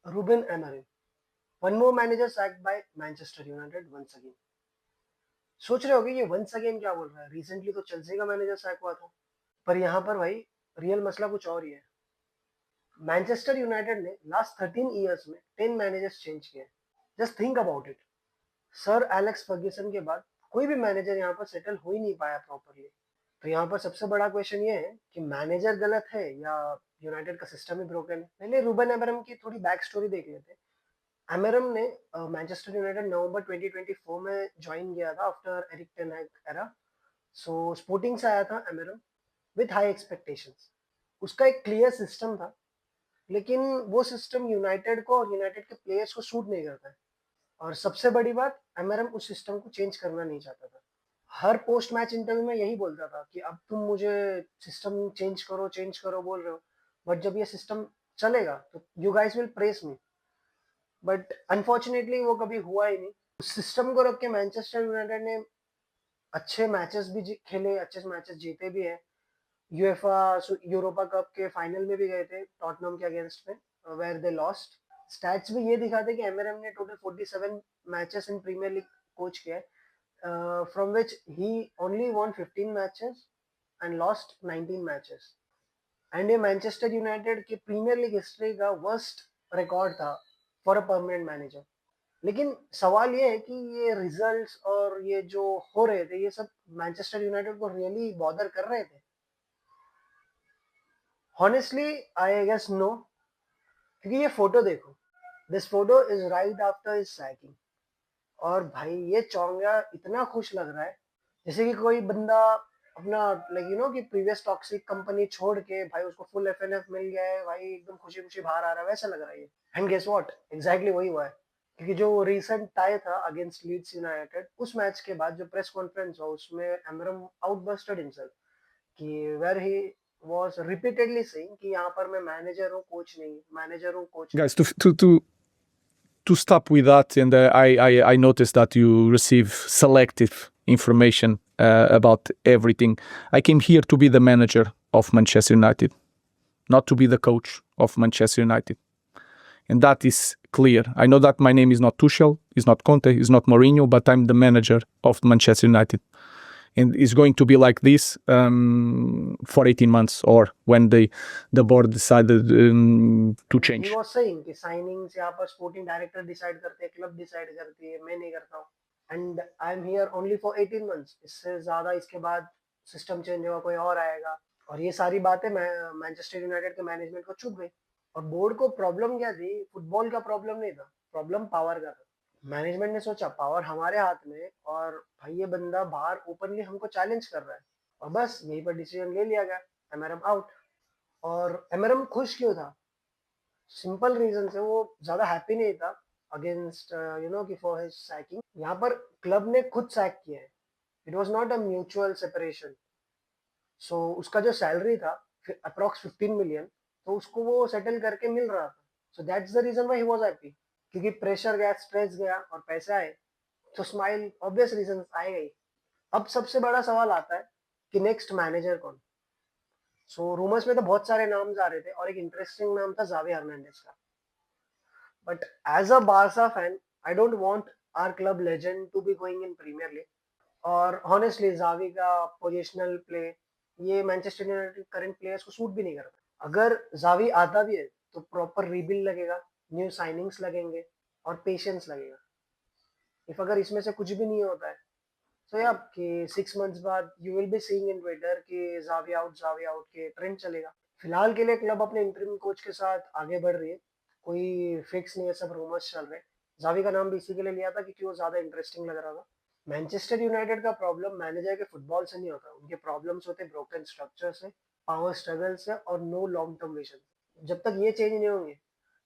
Ruben Amorim. One more manager sacked by Manchester United once again. सोच रहे होगे ये वंस अगेन क्या बोल रहा है? रिसेंटली तो चेल्सी का मैनेजर सैक हुआ था। पर यहाँ पर भाई रियल मसला कुछ और ही है। मैनचेस्टर यूनाइटेड ने लास्ट 13 इयर्स में 10 मैनेजर्स चेंज किए। Just think about it. Sir Alex Ferguson के बाद कोई भी मैनेजर यहाँ पर सेटल हो ही नहीं पाया प्रॉपरली। तो यहाँ पर सबसे बड़ा क्वेश्चन ये है कि मैनेजर गलत है या यूनाइटेड का सिस्टम ही ब्रोकन है। पहले रूबन एमरम की थोड़ी बैक स्टोरी देख लेते हैं। एमरम ने मैनचेस्टर यूनाइटेड नवंबर 2024 में ज्वाइन किया था आफ्टर एरिक टेन हैग एरा। सो स्पोर्टिंग से आया था एमरम विथ हाई एक्सपेक्टेशंस। उसका एक क्लियर सिस्टम था, लेकिन वो सिस्टम यूनाइटेड को और यूनाइटेड के प्लेयर्स को सूट नहीं करता है। और सबसे बड़ी बात, एमरम उस सिस्टम को चेंज करना नहीं चाहता था। हर पोस्ट मैच इंटरव्यू में यही बोलता था कि अब तुम मुझे सिस्टम चेंज करो बोल रहे हो, बट जब ये सिस्टम चलेगा तो you guys will press me. But unfortunately वो कभी हुआ ही नहीं। उस सिस्टम को रख के मैनचेस्टर यूनाइटेड ने अच्छे मैचेस भी खेले, अच्छे मैचेस जीते भी है। यूएफा यूरोपा कप के फाइनल में भी गए थे टॉटनहम के अगेंस्ट में, वेयर दे लॉस्ट। स्टैट्स भी ये दिखाते कि एमआरएम ने total 47 matches in premier league coach किया है, from which he only won 15 matches and lost 19 matches. And ये मैनचेस्टर यूनाइटेड की प्रीमियर लीग हिस्ट्री का वर्स्ट रिकॉर्ड था फॉर अ परमानेंट मैनेजर। लेकिन सवाल ये है कि ये रिजल्ट्स और ये जो हो रहे थे ये सब मैनचेस्टर यूनाइटेड को रियली बॉदर कर रहे थे? Honestly I guess no. क्योंकि ये फोटो देखो, this photo is right after his sacking. और भाई ये चौंगा इतना खुश लग रहा है जैसे कि कोई बंदा अपना लाइक यू नो कि प्रीवियस टॉक्सिक कंपनी छोड़ के भाई उसको फुल एफएनएफ मिल गया है, भाई एकदम खुशी खुशी बाहर आ रहा है, वैसा लग रहा है ये। एंड गेस व्हाट, एग्जैक्टली वही हुआ है। क्योंकि जो रिसेंट टाई था अगेंस्ट लीड्स यूनाइटेड, उस मैच के बाद जो प्रेस कॉन्फ्रेंस हुआ उसमें एमरम आउटबस्टेड हिमसेल्फ कि where he was repeatedly saying कि यहाँ पर मैं मैनेजर हूँ कोच नहीं, मैनेजर हूँ कोच नहीं। Guys, to stop with that, and I noticed that you receive selective information about everything. I came here to be the manager of Manchester United, not to be the coach of Manchester United, and that is clear. I know that my name is not Tuchel, is not Conte, is not Mourinho, but I'm the manager of Manchester United, and it's going to be like this for 18 months, or when the board decided to He change. was saying कि signings यहाँ पर sporting director decide करते हैं, club decide करती है, मैं नहीं करता हूँ। And I am here only for 18 months. इससे ज्यादा इसके बाद सिस्टम चेंज होगा, कोई और आएगा। और ये सारी बातें मैनचेस्टर यूनाइटेड के मैनेजमेंट को चुभ गई। और बोर्ड को प्रॉब्लम क्या थी? फुटबॉल का प्रॉब्लम नहीं था, प्रॉब्लम पावर का था। मैनेजमेंट ने सोचा पावर हमारे हाथ में, और भाई ये बंदा बाहर ओपनली हमको चैलेंज कर रहा है, और बस यहीं पर डिसीजन ले लिया गया, एमआरएम आउट। और एमआरएम खुश क्यों था? सिंपल रीजन से वो ज्यादा हैप्पी नहीं था अगेंस्ट यू नो कि फॉर हिज सैकिंग। यहाँ पर क्लब ने खुद सैक किया है, it was not a mutual separation. So उसका जो सैलरी था अप्रॉक्स 15 मिलियन, तो उसको वो सेटल करके मिल रहा था। So that's the reason why he was happy. क्योंकि प्रेशर गया, स्ट्रेस गया और पैसे आए, तो स्माइल ऑब्वियस रीजन आएगा ही। अब सबसे बड़ा सवाल आता है कि नेक्स्ट मैनेजर कौन? सो रूमर्स में तो बहुत सारे नाम आ रहे थे, और एक इंटरेस्टिंग नाम था जावी हर्नांडेज का। But as a Barca fan, I don't want our club legend to be going in Premier League. और honestly जावी का पोजिशनल प्ले ये मैनचेस्टर यूनाइटेड करंट प्लेयर्स को सूट भी नहीं करता। अगर जावी आता भी है तो प्रॉपर रीबिल्ड लगेगा, न्यू साइनिंग्स लगेंगे और पेशेंस लगेगा। इफ अगर इसमें से कुछ भी नहीं होता है तो या कि 6 मंथ्स बाद you will be seeing in Twitter कि जावी आउट के ट्रेंड चलेगा। फिलहाल के लिए क्लब अपने इंटरिम कोच के साथ आगे बढ़ रही है, कोई फिक्स नहीं है, सब रूमर्स चल रहे हैं। जावी का नाम भी इसी के लिए लिया था क्योंकि वो ज्यादा इंटरेस्टिंग लग रहा था। मैनचेस्टर यूनाइटेड का प्रॉब्लम मैनेजर के फुटबॉल से नहीं होता, उनके प्रॉब्लम्स होते ब्रोकन स्ट्रक्चर से, पावर स्ट्रगल से और नो लॉन्ग टर्म विजन। जब तक ये चेंज नहीं होंगे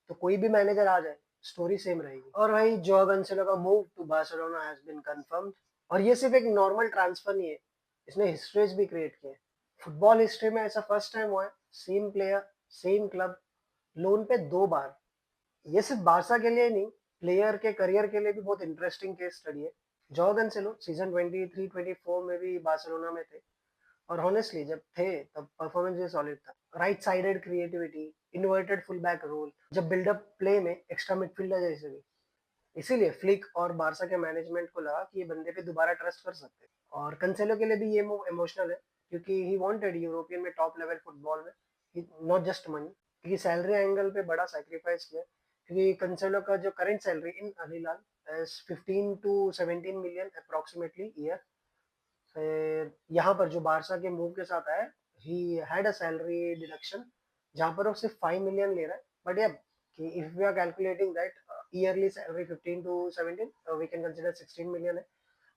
तो कोई भी मैनेजर आ जाए स्टोरी सेम रहेगी। और भाई जो कैंसेलो का move to Barcelona has been confirmed. और ये सिर्फ एक नॉर्मल ट्रांसफर नहीं है, इसने हिस्ट्रीज भी क्रिएट किए। फुटबॉल हिस्ट्री में ऐसा फर्स्ट टाइम हुआ है, same player same club loan पे 2 बार। ये सिर्फ बारसा के लिए नहीं, प्लेयर के करियर के लिए भी बहुत इंटरेस्टिंग केस स्टडी है। जॉ कैंसेलो सीजन 23-24 में भी बार्सिलोना में थे, और ऑनेस्टली जब थे तब परफॉर्मेंस भी सॉलिड था। Right sided creativity, inverted full back role, जब बिल्डअप प्ले में एक्स्ट्रा मिडफील्डर जैसे भी। इसीलिए फ्लिक और बारसा के मैनेजमेंट को लगा कि ये बंदे पे दोबारा ट्रस्ट कर सकते हैं। और कंसेलो के लिए भी ये मूव इमोशनल है, क्योंकि ही वांटेड यूरोपियन में टॉप लेवल फुटबॉल में, नॉट जस्ट मनी, क्योंकि सैलरी एंगल पे बड़ा सैक्रिफाइस किया, क्योंकि कंसेलो का जो current salary in Al Hilal is 15 to 17 million approximately year. फिर यहाँ पर जो बारसा के मूव के साथ आया, he had a salary deduction जहाँ पर वो सिर्फ 5 मिलियन ले रहा है, बट या कि if we are calculating that yearly salary 15 to 17, we can consider 16 million है,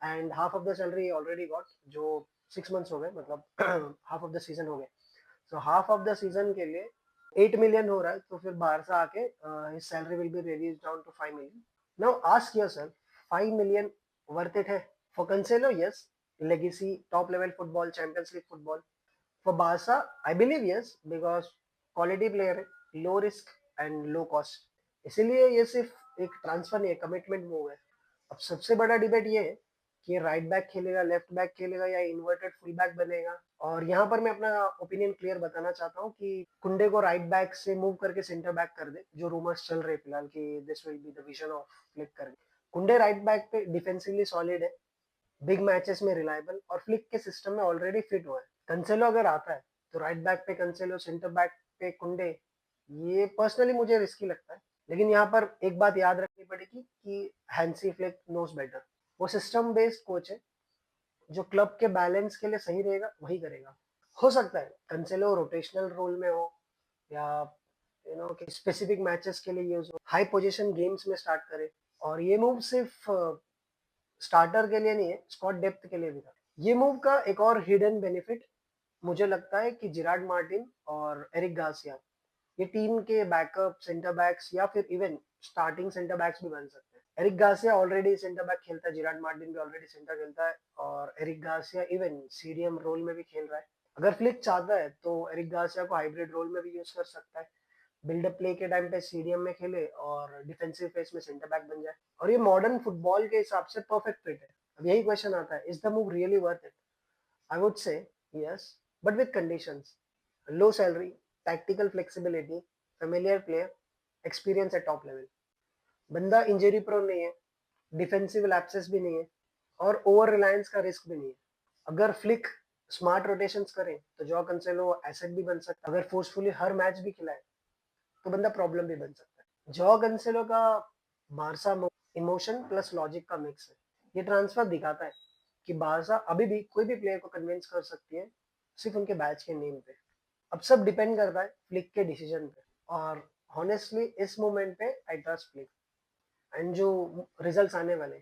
and half of the salary already got, जो 6 मंथ्स हो गए, मतलब हाफ ऑफ द सीजन हो गए। So half of the season के लिए 8 मिलियन हो रहा है, तो फिर बारसा आके his salary will be reduced down to 5 million. Now ask yourself, 5 million worth it है? For Cancelo yes, legacy, top level football, Champions League football. For Barca, I believe yes, because quality player है, low risk and low cost. इसीलिए ये सिर्फ एक transfer नहीं है, commitment move है। अब सबसे बड़ा डिबेट ये है कि राइट बैक खेलेगा, लेफ्ट बैक खेलेगा, या इन्वर्टेड फुल बैक बनेगा। और यहाँ पर मैं अपना ओपिनियन क्लियर बताना चाहता हूँ कि कुंडे को राइट बैक से मूव करके सेंटर बैक कर दे, जो रूमर्स चल रहे फिलहाल कि this will be the vision of flick करके। कुंडे राइट बैक पे डिफेंसिवली सॉलिड है, बिग मैचेस में रिलायबल, और फ्लिक के सिस्टम में ऑलरेडी फिट हुआ है। कंसेलो अगर आता है तो राइट बैक पे कंसेलो, सेंटर बैक पे कुंडे, ये पर्सनली मुझे रिस्की लगता है। लेकिन यहाँ पर एक बात याद रखनी पड़ेगी कि हैंसी फ्लिक नोस बेटर। वो सिस्टम बेस्ड कोच है, जो क्लब के बैलेंस के लिए सही रहेगा वही करेगा। हो सकता है कंसेलो रोटेशनल रोल में हो, या कि स्पेसिफिक मैचेस के लिए यूज हो, हाई पोजीशन गेम्स में स्टार्ट करे। और ये मूव सिर्फ स्टार्टर के लिए नहीं है, स्क्वाड डेप्थ के लिए भी था। ये मूव का एक और हिडन बेनिफिट मुझे लगता है कि जिराड मार्टिन और एरिक गार्सिया, ये टीम के बैकअप सेंटर बैक्स या फिर इवन स्टार्टिंग सेंटर बैक्स भी बन सकते हैं। Eric Garcia already centre back खेलता है, जिराड मार्टिन भी ऑलरेडी सेंटर खेलता है, और Eric Garcia even CDM role में भी खेल रहा है। अगर फ्लिक चाहता है तो एरिक गार्सिया को हाइब्रिड रोल में भी यूज कर सकता है, बिल्डअप प्ले के टाइम पे सीडीएम में खेले और डिफेंसिव फेस में सेंटर बैक बन जाए। और ये मॉडर्न फुटबॉल के हिसाब से परफेक्ट फिट है। अब यही क्वेश्चन आता है, is the move really worth it? I would say yes, but with conditions: low salary, tactical flexibility, familiar player, experience eight top level. बंदा इंजरी प्रोन नहीं है, डिफेंसिव लैप्सेस भी नहीं है, और ओवर रिलायंस का रिस्क भी नहीं है। अगर फ्लिक स्मार्ट रोटेशंस करे तो जॉ कंसेलो एसेट भी बन सकता है। अगर फोर्सफुली हर मैच भी खिलाए तो बंदा प्रॉब्लम भी बन सकता है। जॉ कैंसेलो का बारसा इमोशन प्लस लॉजिक का मिक्स है। ये ट्रांसफर दिखाता है कि बारसा अभी भी कोई भी प्लेयर को कन्विंस कर सकती है, सिर्फ उनके बैच के नेम पे। अब सब डिपेंड करता है फ्लिक के डिसीजन पे, और हॉनेस्टली इस मोमेंट पे आई ट्रस्ट फ्लिक। एंड जो रिजल्ट्स आने वाले,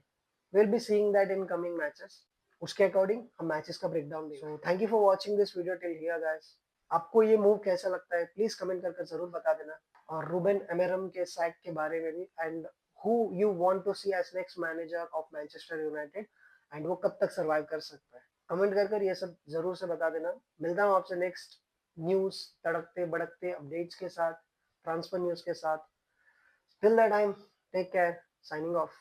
will be seeing that in coming matches. उसके अकॉर्डिंग हम मैचेस का ब्रेकडाउन देंगे। So thank you for watching this video till here guys. आपको ये मूव कैसा लगता है प्लीज कमेंट करके जरूर बता देना, और रूबेन अमेरम के सैक के बारे में भी, and who you want to see as next manager of Manchester United, एंड वो कब तक सर्वाइव कर सकता है। कमेंट कर ये सब जरूर से बता देना। मिलता हूँ आपसे नेक्स्ट न्यूज, तड़कते भड़कते अपडेट्स के साथ, ट्रांसफर न्यूज के साथ। Till that time, take care, signing off.